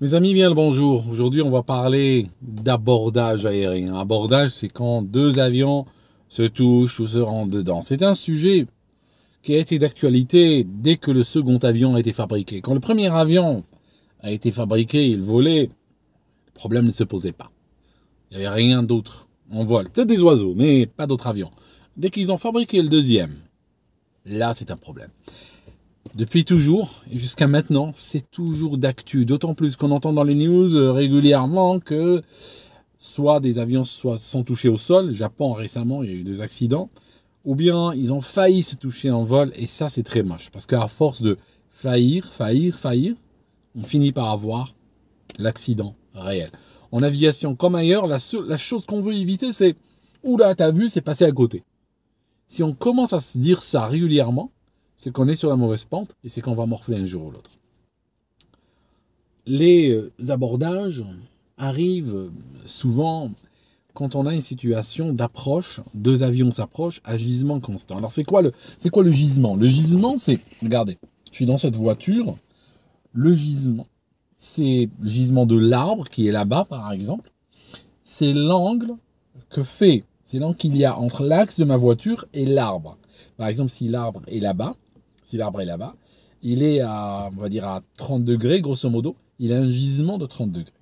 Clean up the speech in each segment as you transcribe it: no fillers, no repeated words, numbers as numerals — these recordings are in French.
Mes amis, bien le bonjour. Aujourd'hui, on va parler d'abordage aérien. Abordage, c'est quand deux avions se touchent ou se rentrent dedans. C'est un sujet qui a été d'actualité dès que le second avion a été fabriqué. Quand le premier avion a été fabriqué, il volait, le problème ne se posait pas. Il n'y avait rien d'autre en vol. Peut-être des oiseaux, mais pas d'autres avions. Dès qu'ils ont fabriqué le deuxième, là, c'est un problème. Depuis toujours, et jusqu'à maintenant, c'est toujours d'actu. D'autant plus qu'on entend dans les news régulièrement que soit des avions sont touchés au sol. Le Japon, récemment, il y a eu 2 accidents. Ou bien, ils ont failli se toucher en vol. Et ça, c'est très moche. Parce qu'à force de faillir, on finit par avoir l'accident réel. En aviation comme ailleurs, la chose qu'on veut éviter, c'est « Oula, t'as vu, c'est passé à côté ». Si on commence à se dire ça régulièrement, c'est qu'on est sur la mauvaise pente et c'est qu'on va morfler un jour ou l'autre. Les abordages arrivent souvent quand on a une situation d'approche, 2 avions s'approchent à gisement constant. Alors c'est quoi le gisement? Le gisement, c'est, regardez, je suis dans cette voiture, le gisement, c'est le gisement de l'arbre qui est là-bas par exemple, c'est l'angle c'est l'angle qu'il y a entre l'axe de ma voiture et l'arbre. Par exemple, si l'arbre est là-bas, il est à, on va dire, à 30 degrés, grosso modo, il a un gisement de 30 degrés.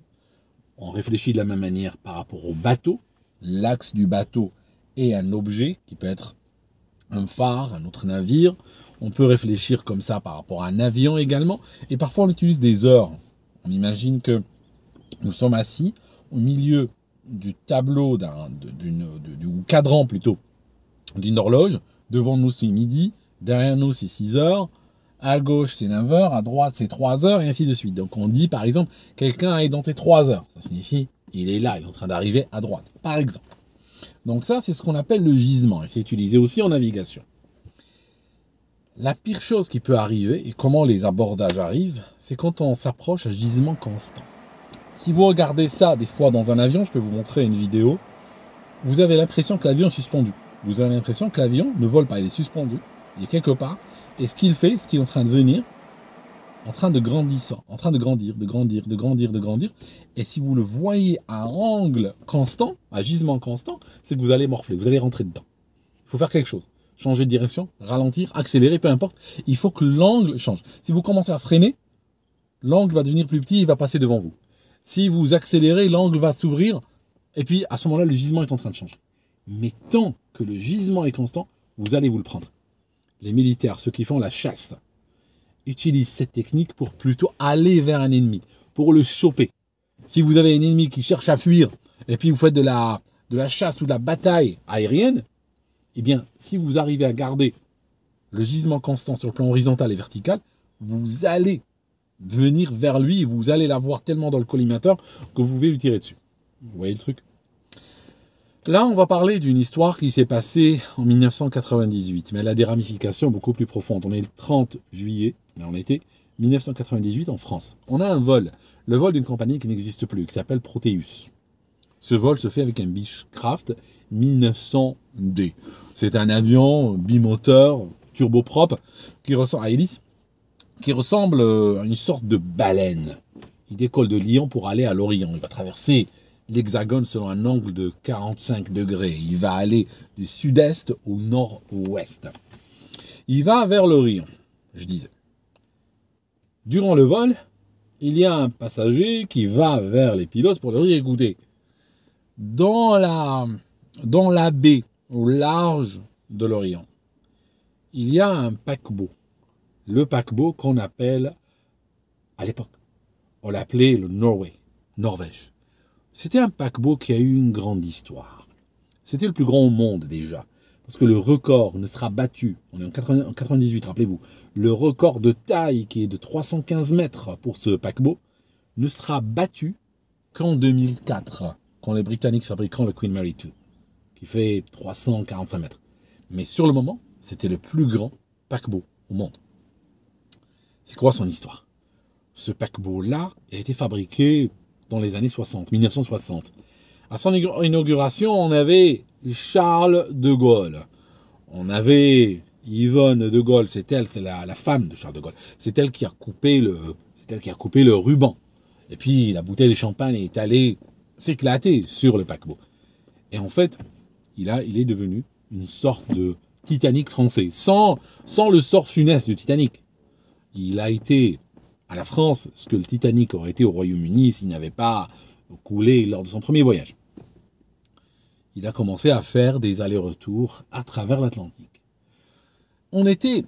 On réfléchit de la même manière par rapport au bateau. L'axe du bateau est un objet qui peut être un phare, un autre navire. On peut réfléchir comme ça par rapport à un avion également. Et parfois, on utilise des heures. On imagine que nous sommes assis au milieu du tableau, du cadran plutôt, d'une horloge. Devant nous, c'est midi. Derrière nous, c'est 6 heures. À gauche, c'est 9 heures. À droite, c'est 3 heures. Et ainsi de suite. Donc, on dit, par exemple, quelqu'un a édenté 3 heures. Ça signifie, il est là, il est en train d'arriver à droite. Par exemple. Donc, ça, c'est ce qu'on appelle le gisement. Et c'est utilisé aussi en navigation. La pire chose qui peut arriver, et comment les abordages arrivent, c'est quand on s'approche à gisement constant. Si vous regardez ça, des fois, dans un avion, je peux vous montrer une vidéo, vous avez l'impression que l'avion est suspendu. Vous avez l'impression que l'avion ne vole pas, il est suspendu, il est quelque part, et ce qu'il fait, ce qu'il est en train de venir, en train de grandir, et si vous le voyez à angle constant, à gisement constant, c'est que vous allez morfler, vous allez rentrer dedans. Il faut faire quelque chose, changer de direction, ralentir, accélérer, peu importe, il faut que l'angle change. Si vous commencez à freiner, l'angle va devenir plus petit, il va passer devant vous. Si vous accélérez, l'angle va s'ouvrir, et puis à ce moment-là, le gisement est en train de changer. Mais tant que le gisement est constant, vous allez vous le prendre. Les militaires, ceux qui font la chasse, utilisent cette technique pour plutôt aller vers un ennemi, pour le choper. Si vous avez un ennemi qui cherche à fuir, et puis vous faites de la chasse ou de la bataille aérienne, eh bien, si vous arrivez à garder le gisement constant sur le plan horizontal et vertical, vous allez venir vers lui et vous allez l'avoir tellement dans le collimateur que vous pouvez lui tirer dessus. Vous voyez le truc? Là, on va parler d'une histoire qui s'est passée en 1998, mais elle a des ramifications beaucoup plus profondes. On est le 30 juillet, là on était 1998 en France. On a un vol, le vol d'une compagnie qui n'existe plus, qui s'appelle Proteus. Ce vol se fait avec un Beechcraft 1900D. C'est un avion bimoteur, turboprop, qui ressemble à hélice, qui ressemble à une sorte de baleine. Il décolle de Lyon pour aller à l'Orient. Il va traverser l'hexagone selon un angle de 45 degrés. Il va aller du sud-est au nord-ouest. Il va vers l'Orient, je disais. Durant le vol, il y a un passager qui va vers les pilotes pour leur dire, écoutez, dans la baie au large de l'Orient, il y a un paquebot. Le paquebot qu'on appelle, à l'époque, on l'appelait le Norvège. C'était un paquebot qui a eu une grande histoire. C'était le plus grand au monde déjà. Parce que le record ne sera battu, on est en 98, rappelez-vous, le record de taille qui est de 315 mètres pour ce paquebot ne sera battu qu'en 2004, quand les Britanniques fabriqueront le Queen Mary 2, qui fait 345 mètres. Mais sur le moment, c'était le plus grand paquebot au monde. C'est quoi son histoire? Ce paquebot-là a été fabriqué dans les années 60, 1960. À son inauguration, on avait Charles de Gaulle. On avait Yvonne de Gaulle, c'est la femme de Charles de Gaulle. C'est elle qui a coupé le ruban. Et puis la bouteille de champagne est allée s'éclater sur le paquebot. Et en fait, il est devenu une sorte de Titanic français, sans le sort funeste du Titanic. Il a été à la France ce que le Titanic aurait été au Royaume-Uni s'il n'avait pas coulé lors de son premier voyage. Il a commencé à faire des allers-retours à travers l'Atlantique. On était,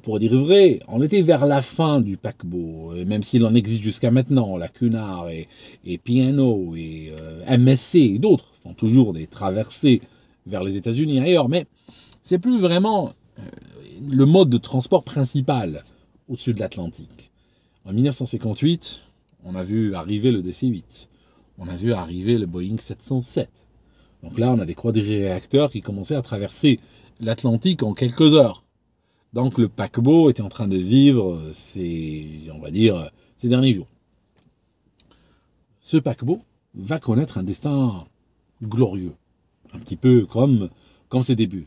pour dire vrai, on était vers la fin du paquebot, même s'il en existe jusqu'à maintenant, la Cunard et P&O et MSC et d'autres font toujours des traversées vers les États-Unis et ailleurs, mais c'est plus vraiment le mode de transport principal au-dessus de l'Atlantique. En 1958, on a vu arriver le DC-8, on a vu arriver le Boeing 707. Donc là, on a des quadri-réacteurs qui commençaient à traverser l'Atlantique en quelques heures. Donc le paquebot était en train de vivre ses derniers jours. Ce paquebot va connaître un destin glorieux, un petit peu comme ses débuts.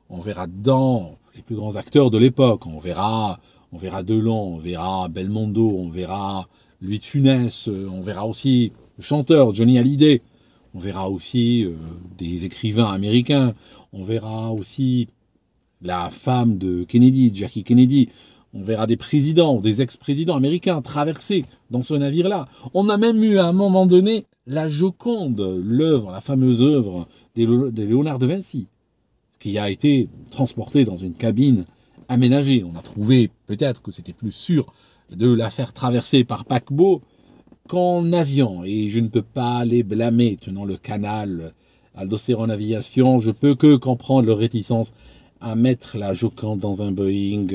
On verra dedans les plus grands acteurs de l'époque. On verra Delon, on verra Belmondo, on verra Louis de Funès, on verra aussi le chanteur Johnny Hallyday, on verra aussi des écrivains américains, on verra aussi la femme de Kennedy, Jackie Kennedy, on verra des présidents, des ex-présidents américains traverser dans ce navire-là. On a même eu à un moment donné la Joconde, la fameuse œuvre de Léonard de Vinci, qui a été transportée dans une cabine aménagée. On a trouvé peut-être que c'était plus sûr de la faire traverser par paquebot qu'en avion. Et je ne peux pas les blâmer tenant le canal Aldocéron Aviation. Je peux que comprendre leur réticence à mettre la Joconde dans un Boeing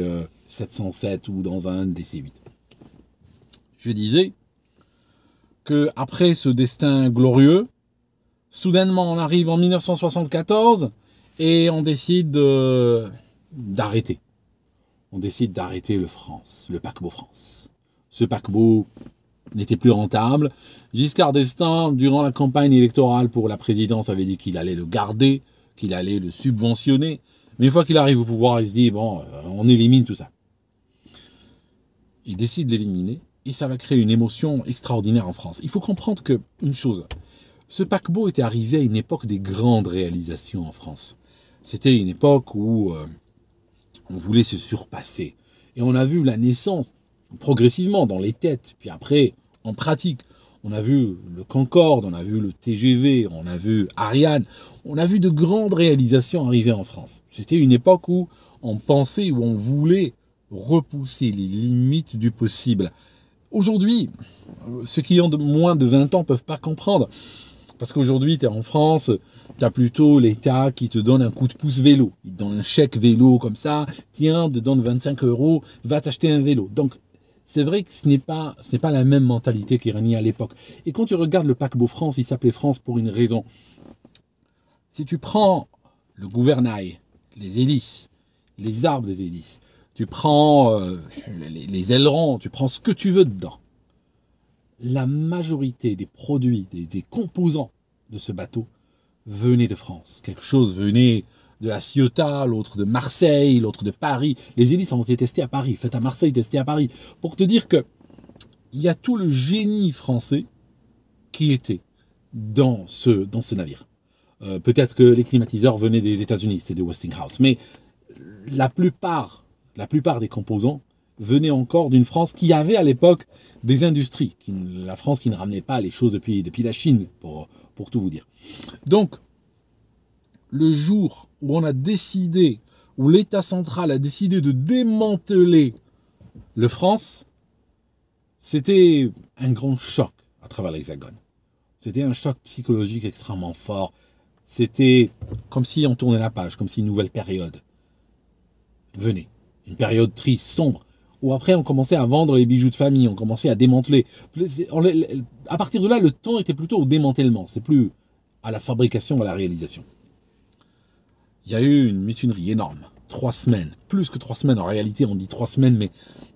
707 ou dans un DC-8. Je disais que après ce destin glorieux, soudainement on arrive en 1974 et on décide d'arrêter. On décide d'arrêter le paquebot France. Ce paquebot n'était plus rentable. Giscard d'Estaing, durant la campagne électorale pour la présidence, avait dit qu'il allait le garder, qu'il allait le subventionner. Mais une fois qu'il arrive au pouvoir, il se dit, bon, on élimine tout ça. Il décide de l'éliminer et ça va créer une émotion extraordinaire en France. Il faut comprendre qu'une chose, ce paquebot était arrivé à une époque des grandes réalisations en France. C'était une époque où on voulait se surpasser. Et on a vu la naissance, progressivement, dans les têtes, puis après, en pratique. On a vu le Concorde, on a vu le TGV, on a vu Ariane, on a vu de grandes réalisations arriver en France. C'était une époque où on pensait, où on voulait repousser les limites du possible. Aujourd'hui, ceux qui ont moins de 20 ans ne peuvent pas comprendre. Parce qu'aujourd'hui, tu es en France, tu as plutôt l'État qui te donne un coup de pouce vélo. Il te donne un chèque vélo comme ça, tiens, te donne 25 €, va t'acheter un vélo. Donc, c'est vrai que ce n'est pas la même mentalité qui régnait à l'époque. Et quand tu regardes le paquebot France, il s'appelait France pour une raison. Si tu prends le gouvernail, les hélices, les arbres des hélices, tu prends les ailerons, tu prends ce que tu veux dedans. La majorité des produits, des composants de ce bateau venaient de France. Quelque chose venait de la Ciotat, l'autre de Marseille, l'autre de Paris. Les hélices ont été testées à Paris, faites à Marseille, testées à Paris. Pour te dire que il y a tout le génie français qui était dans ce navire. Peut-être que les climatiseurs venaient des États-Unis, c'est de Westinghouse, mais la plupart des composants venaient encore d'une France qui avait à l'époque des industries. La France qui ne ramenait pas les choses depuis la Chine, pour tout vous dire. Donc, le jour où on a décidé, où l'État central a décidé de démanteler le France, c'était un grand choc à travers l'Hexagone. C'était un choc psychologique extrêmement fort. C'était comme si on tournait la page, comme si une nouvelle période venait. Une période triste, sombre, où après on commençait à vendre les bijoux de famille, on commençait à démanteler. À partir de là, le temps était plutôt au démantèlement, c'est plus à la fabrication, à la réalisation. Il y a eu une mutinerie énorme, 3 semaines, plus que 3 semaines, en réalité on dit 3 semaines, mais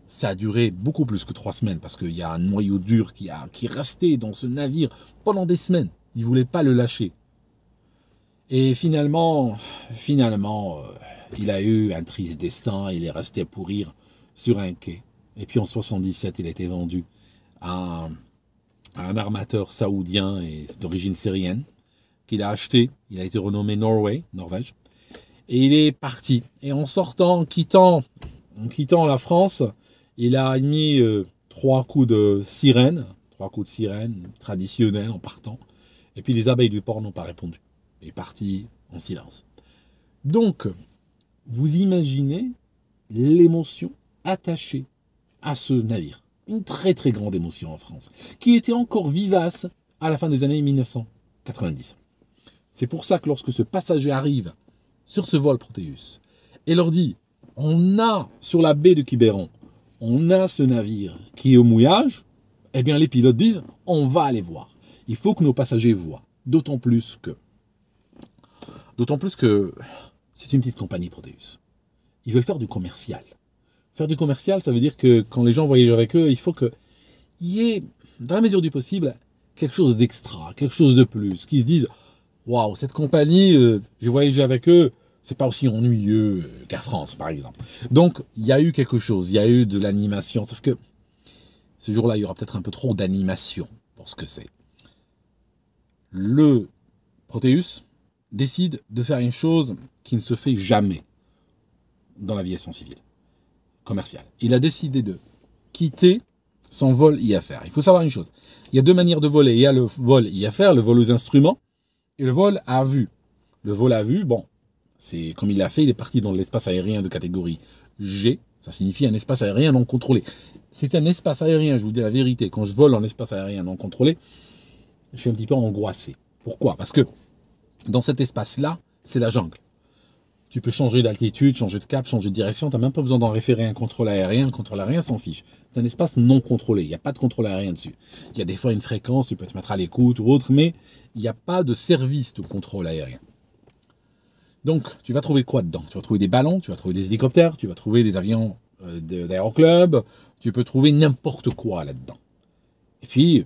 ça a duré beaucoup plus que 3 semaines, parce qu'il y a un noyau dur qui restait dans ce navire pendant des semaines, ils ne voulaient pas le lâcher. Et finalement, il a eu un triste destin, il est resté à pourrir sur un quai. Et puis en 77, il a été vendu à à un armateur saoudien et d'origine syrienne qu'il a acheté. Il a été renommé Norvège. Et il est parti. Et en sortant, en quittant la France, il a mis 3 coups de sirène traditionnels en partant. Et puis les abeilles du port n'ont pas répondu. Il est parti en silence. Donc, vous imaginez l'émotion attachée à ce navire. Une très très grande émotion en France, qui était encore vivace à la fin des années 1990. C'est pour ça que lorsque ce passager arrive sur ce vol Proteus et leur dit, on a sur la baie de Quiberon, on a ce navire qui est au mouillage, eh bien les pilotes disent, on va aller voir. Il faut que nos passagers voient. D'autant plus que c'est une petite compagnie Proteus. Ils veulent faire du commercial. Faire du commercial, ça veut dire que quand les gens voyagent avec eux, il faut qu'il y ait, dans la mesure du possible, quelque chose d'extra, quelque chose de plus, qui se disent, waouh, cette compagnie, j'ai voyagé avec eux, c'est pas aussi ennuyeux qu'Air France, par exemple. Donc, il y a eu quelque chose, il y a eu de l'animation, sauf que ce jour-là, il y aura peut-être un peu trop d'animation pour ce que c'est. Le Proteus décide de faire une chose qui ne se fait jamais dans l'aviation civile, commerciale. Il a décidé de quitter son vol IFR. Il faut savoir une chose, il y a 2 manières de voler. Il y a le vol IFR, le vol aux instruments, et le vol à vue. Le vol à vue, bon, c'est comme il a fait, il est parti dans l'espace aérien de catégorie G, ça signifie un espace aérien non contrôlé. C'est un espace aérien, je vous dis la vérité, quand je vole en espace aérien non contrôlé, je suis un petit peu angoissé. Pourquoi? Parce que dans cet espace-là, c'est la jungle. Tu peux changer d'altitude, changer de cap, changer de direction, tu n'as même pas besoin d'en référer à un contrôle aérien. Le contrôle aérien s'en fiche. C'est un espace non contrôlé, il n'y a pas de contrôle aérien dessus. Il y a des fois une fréquence, tu peux te mettre à l'écoute ou autre, mais il n'y a pas de service de contrôle aérien. Donc, tu vas trouver quoi dedans? Tu vas trouver des ballons, tu vas trouver des hélicoptères, tu vas trouver des avions d'aéroclub, tu peux trouver n'importe quoi là-dedans. Et puis,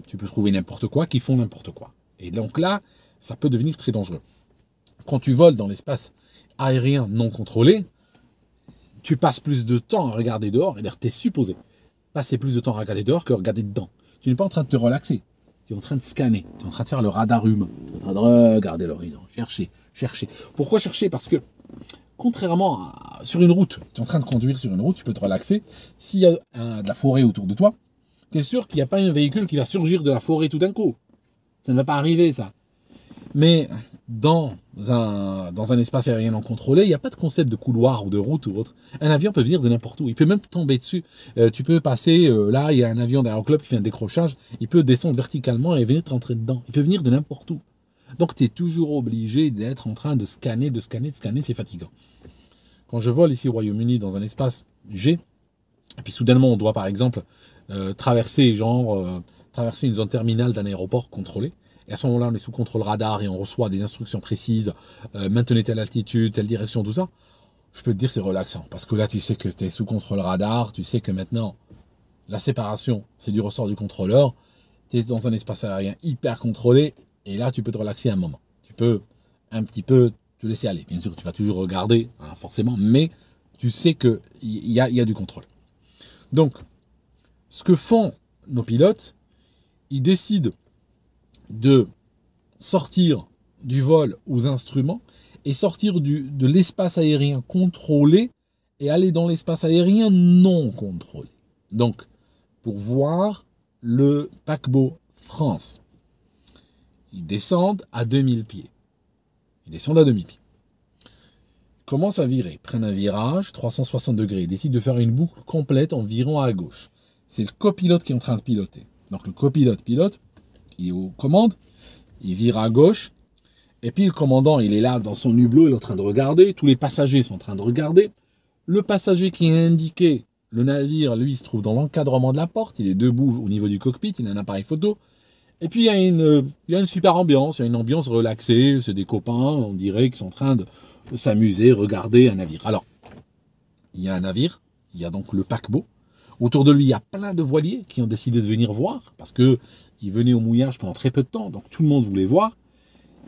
tu peux trouver n'importe quoi qui font n'importe quoi. Et donc là, ça peut devenir très dangereux. Quand tu voles dans l'espace aérien non contrôlé, tu passes plus de temps à regarder dehors, et d'ailleurs, tu es supposé passer plus de temps à regarder dehors que à regarder dedans. Tu n'es pas en train de te relaxer, tu es en train de scanner, tu es en train de faire le radar humain, tu es en train de regarder l'horizon, chercher. Pourquoi chercher? Parce que, contrairement à sur une route, tu es en train de conduire sur une route, tu peux te relaxer. S'il y a de la forêt autour de toi, tu es sûr qu'il n'y a pas un véhicule qui va surgir de la forêt tout d'un coup. Ça ne va pas arriver, ça. Mais dans un espace aérien non contrôlé, il n'y a pas de concept de couloir ou de route ou autre. Un avion peut venir de n'importe où. Il peut même tomber dessus. Tu peux passer, là, il y a un avion d'aéroclub qui fait un décrochage. Il peut descendre verticalement et venir te rentrer dedans. Il peut venir de n'importe où. Donc, tu es toujours obligé d'être en train de scanner. C'est fatigant. Quand je vole ici au Royaume-Uni dans un espace G, et puis soudainement, on doit, par exemple, traverser une zone terminale d'un aéroport contrôlé. Et à ce moment-là, on est sous contrôle radar et on reçoit des instructions précises, maintenez telle altitude, telle direction, tout ça. Je peux te dire, c'est relaxant. Parce que là, tu sais que tu es sous contrôle radar, tu sais que maintenant, la séparation, c'est du ressort du contrôleur. Tu es dans un espace aérien hyper contrôlé, et là, tu peux te relaxer un moment. Tu peux un petit peu te laisser aller. Bien sûr, tu vas toujours regarder, hein, forcément, mais tu sais qu'il y a du contrôle. Donc, ce que font nos pilotes, ils décident de sortir du vol aux instruments et sortir de l'espace aérien contrôlé et aller dans l'espace aérien non contrôlé. Donc, pour voir le paquebot France, ils descendent à 2000 pieds. Ils commencent à virer, prennent un virage, 360 degrés, ils décident de faire une boucle complète en virant à gauche. C'est le copilote qui est en train de piloter. Donc le copilote pilote, il est aux commandes, il vire à gauche, et puis le commandant, il est là dans son hublot, il est en train de regarder, tous les passagers sont en train de regarder. Le passager qui est indiqué, le navire, lui, se trouve dans l'encadrement de la porte, il est debout au niveau du cockpit, il a un appareil photo. Et puis il y a une super ambiance, il y a une ambiance relaxée, c'est des copains, on dirait, qui sont en train de s'amuser, regarder un navire. Alors, il y a un navire, il y a donc le paquebot. Autour de lui, il y a plein de voiliers qui ont décidé de venir voir, parce qu'ils venaient au mouillage pendant très peu de temps, donc tout le monde voulait voir.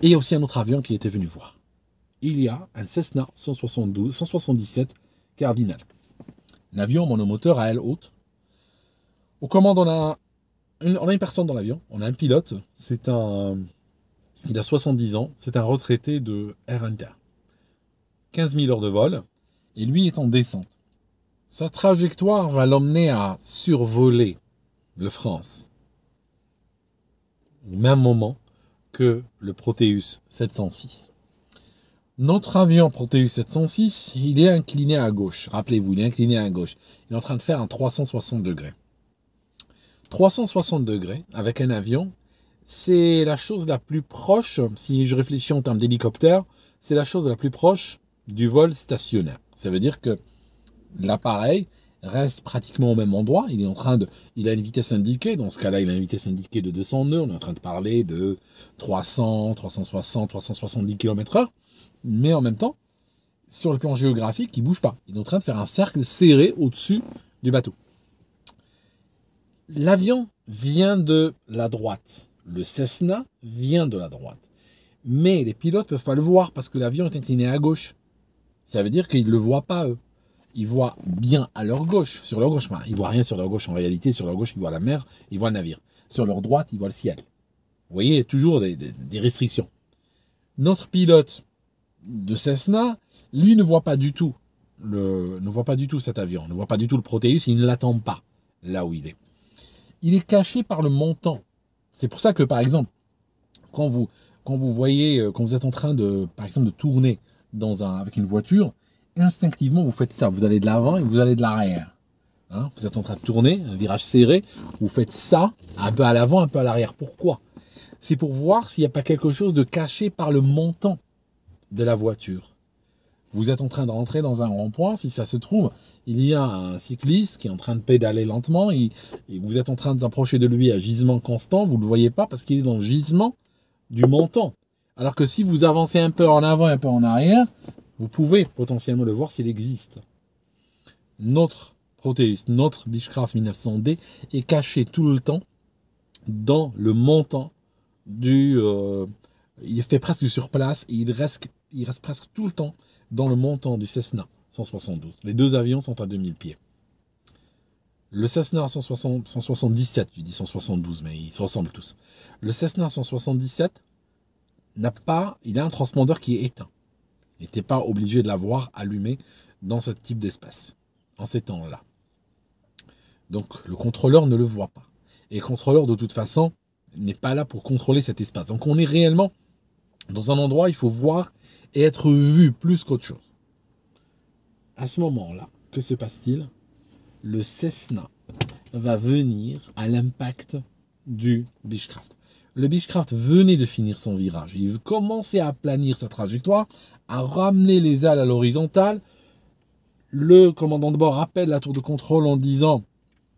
Et il y a aussi un autre avion qui était venu voir. Il y a un Cessna 177 Cardinal. Un avion monomoteur à aile haute. Aux commandes, on a On a une personne dans l'avion, on a un pilote, il a 70 ans, c'est un retraité de Air Inter. 15 000 heures de vol, et lui est en descente. Sa trajectoire va l'emmener à survoler le France au même moment que le Proteus 706. Notre avion Proteus 706, il est incliné à gauche. Rappelez-vous, il est incliné à gauche. Il est en train de faire un 360 degrés. 360 degrés avec un avion, c'est la chose la plus proche, si je réfléchis en termes d'hélicoptère, c'est la chose la plus proche du vol stationnaire. Ça veut dire que l'appareil reste pratiquement au même endroit. Il a une vitesse indiquée. Dans ce cas-là, il a une vitesse indiquée de 200 nœuds. On est en train de parler de 300, 360, 370 km/h. Mais en même temps, sur le plan géographique, il ne bouge pas. Il est en train de faire un cercle serré au-dessus du bateau. L'avion vient de la droite. Le Cessna vient de la droite. Mais les pilotes ne peuvent pas le voir parce que l'avion est incliné à gauche. Ça veut dire qu'ils ne le voient pas, eux. Ils voient bien à leur gauche, sur leur gauche. Enfin, ils ne voient rien sur leur gauche. En réalité, sur leur gauche, ils voient la mer, ils voient le navire. Sur leur droite, ils voient le ciel. Vous voyez, il y a toujours des restrictions. Notre pilote de Cessna, lui, ne voit pas du tout cet avion, ne voit pas du tout le Proteus, il ne l'attend pas là où il est. Il est caché par le montant. C'est pour ça que, par exemple, quand vous êtes en train de, par exemple, de tourner avec une voiture, instinctivement, vous faites ça. Vous allez de l'avant et vous allez de l'arrière. Hein, vous êtes en train de tourner, un virage serré, vous faites ça, un peu à l'avant, un peu à l'arrière. Pourquoi? C'est pour voir s'il n'y a pas quelque chose de caché par le montant de la voiture. Vous êtes en train de rentrer dans un rond-point, si ça se trouve, il y a un cycliste qui est en train de pédaler lentement, et vous êtes en train de s'approcher de lui à gisement constant, vous ne le voyez pas parce qu'il est dans le gisement du montant. Alors que si vous avancez un peu en avant et un peu en arrière, vous pouvez potentiellement le voir s'il existe. Notre Proteus, notre Beechcraft 1900D est caché tout le temps dans le montant il fait presque du surplace et il reste presque tout le temps dans le montant du Cessna 172. Les deux avions sont à 2000 pieds. Le Cessna 177, j'ai dit 172, mais ils se ressemblent tous. Le Cessna 177 il a un transpondeur qui est éteint. Il n'était pas obligé de l'avoir allumé dans ce type d'espace, en ces temps-là. Donc le contrôleur ne le voit pas. Et le contrôleur, de toute façon, n'est pas là pour contrôler cet espace. Donc on est réellement dans un endroit où il faut voir et être vu plus qu'autre chose. À ce moment-là, que se passe-t-il? Le Cessna va venir à l'impact du Beechcraft. Le Beechcraft venait de finir son virage. Il commençait à planir sa trajectoire, à ramener les ailes à l'horizontale. Le commandant de bord appelle la tour de contrôle en disant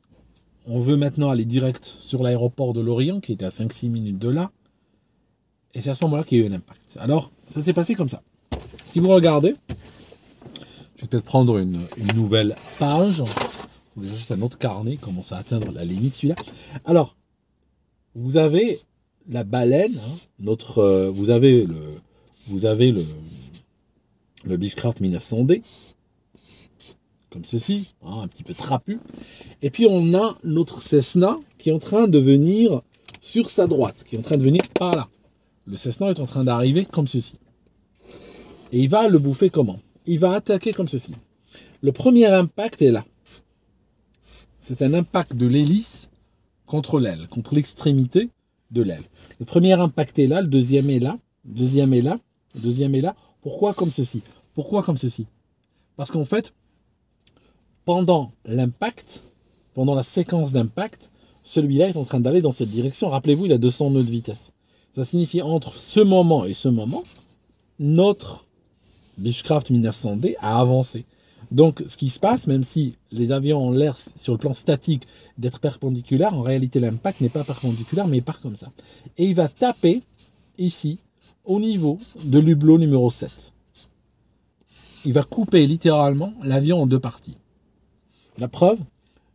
« On veut maintenant aller direct sur l'aéroport de Lorient, qui était à 5-6 minutes de là. » Et c'est à ce moment-là qu'il y a eu un impact. Alors, ça s'est passé comme ça. Si vous regardez, je vais peut-être prendre une nouvelle page. Juste un autre carnet, commence à atteindre la limite celui-là. Alors, vous avez la baleine, hein, vous avez le Beechcraft 1900D, comme ceci, hein, un petit peu trapu. Et puis on a notre Cessna qui est en train de venir sur sa droite, qui est en train de venir par là. Le Cessna est en train d'arriver comme ceci. Et il va le bouffer comment? Il va attaquer comme ceci. Le premier impact est là. C'est un impact de l'hélice contre l'aile, contre l'extrémité de l'aile. Le premier impact est là, le deuxième est là, le deuxième est là, le deuxième est là. Pourquoi comme ceci? Pourquoi comme ceci? Parce qu'en fait, pendant l'impact, pendant la séquence d'impact, celui-là est en train d'aller dans cette direction. Rappelez-vous, il a 200 nœuds de vitesse. Ça signifie entre ce moment et ce moment, notre Beechcraft 1900D a avancé. Donc, ce qui se passe, même si les avions ont l'air, sur le plan statique, d'être perpendiculaires, en réalité, l'impact n'est pas perpendiculaire, mais il part comme ça. Et il va taper, ici, au niveau de l'hublot numéro 7. Il va couper littéralement l'avion en deux parties. La preuve,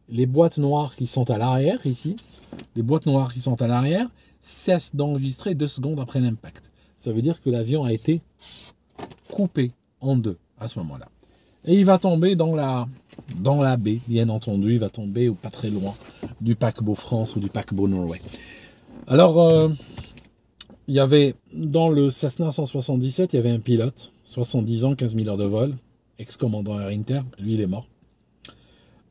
les boîtes noires qui sont à l'arrière, ici, les boîtes noires qui sont à l'arrière, cessent d'enregistrer 2 secondes après l'impact. Ça veut dire que l'avion a été coupé en deux à ce moment-là. Et il va tomber dans la dans la baie, bien entendu, il va tomber ou pas très loin du paquebot France ou du paquebot Norway. Alors, il y avait, dans le Cessna 177, il y avait un pilote, 70 ans, 15 000 heures de vol, ex-commandant Air Inter, lui il est mort.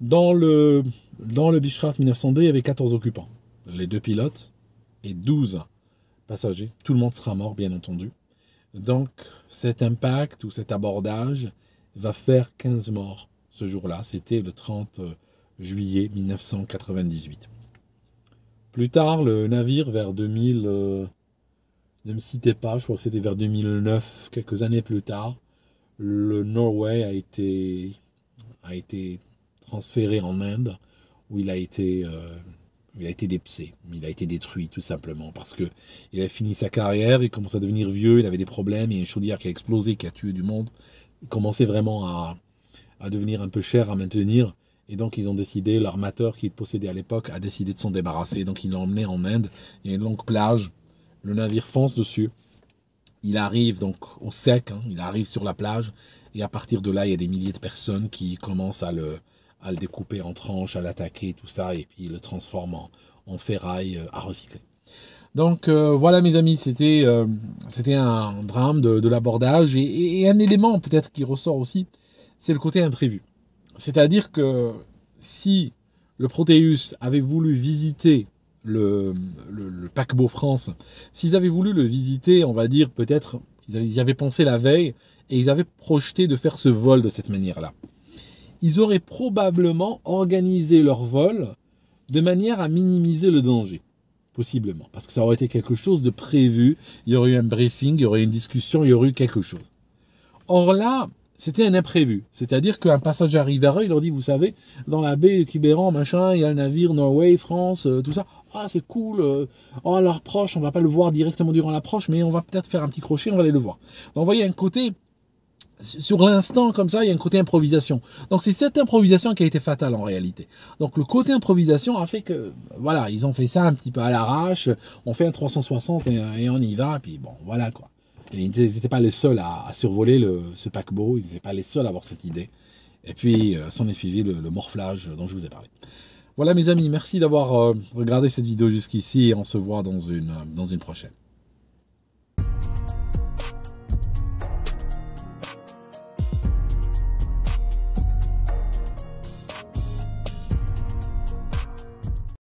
Dans le Beechcraft 1902, il y avait 14 occupants, les 2 pilotes et 12 passagers. Tout le monde sera mort, bien entendu. Donc, cet impact ou cet abordage va faire 15 morts ce jour-là. C'était le 30 juillet 1998. Plus tard, le navire, vers 2000, ne me citez pas, je crois que c'était vers 2009, quelques années plus tard, le Norway a été transféré en Inde, où il a été dépecé, il a été détruit tout simplement, parce que il a fini sa carrière, il commençait à devenir vieux, il avait des problèmes, il y a une chaudière qui a explosé, qui a tué du monde, il commençait vraiment à devenir un peu cher à maintenir, et donc ils ont décidé, l'armateur qu'il possédait à l'époque a décidé de s'en débarrasser, donc ils l'ont emmené en Inde, il y a une longue plage, le navire fonce dessus, il arrive donc au sec, il arrive sur la plage, et à partir de là, il y a des milliers de personnes qui commencent à le découper en tranches, à l'attaquer, tout ça, et puis le transforme en ferraille à recycler. Donc voilà mes amis, c'était un drame de l'abordage, et un élément peut-être qui ressort aussi, c'est le côté imprévu. C'est-à-dire que si le Proteus avait voulu visiter le paquebot France, s'ils avaient voulu le visiter, on va dire peut-être, ils y avaient pensé la veille, et ils avaient projeté de faire ce vol de cette manière-là. Ils auraient probablement organisé leur vol de manière à minimiser le danger, possiblement, parce que ça aurait été quelque chose de prévu, il y aurait eu un briefing, il y aurait eu une discussion, il y aurait eu quelque chose. Or là, c'était un imprévu, c'est-à-dire qu'un passager arriverait, il leur dit, vous savez, dans la baie Quiberon, machin, il y a le navire Norway, France, tout ça, ah c'est cool, à l'approche, on va pas le voir directement durant l'approche, mais on va peut-être faire un petit crochet, on va aller le voir. Donc vous voyez un côté, sur l'instant, comme ça, il y a un côté improvisation. Donc c'est cette improvisation qui a été fatale en réalité. Donc le côté improvisation a fait que, voilà, ils ont fait ça un petit peu à l'arrache, on fait un 360 et on y va, puis bon, voilà quoi. Et ils n'étaient pas les seuls à survoler ce paquebot, ils n'étaient pas les seuls à avoir cette idée. Et puis, s'en est suivi le morflage dont je vous ai parlé. Voilà mes amis, merci d'avoir regardé cette vidéo jusqu'ici et on se voit dans une prochaine.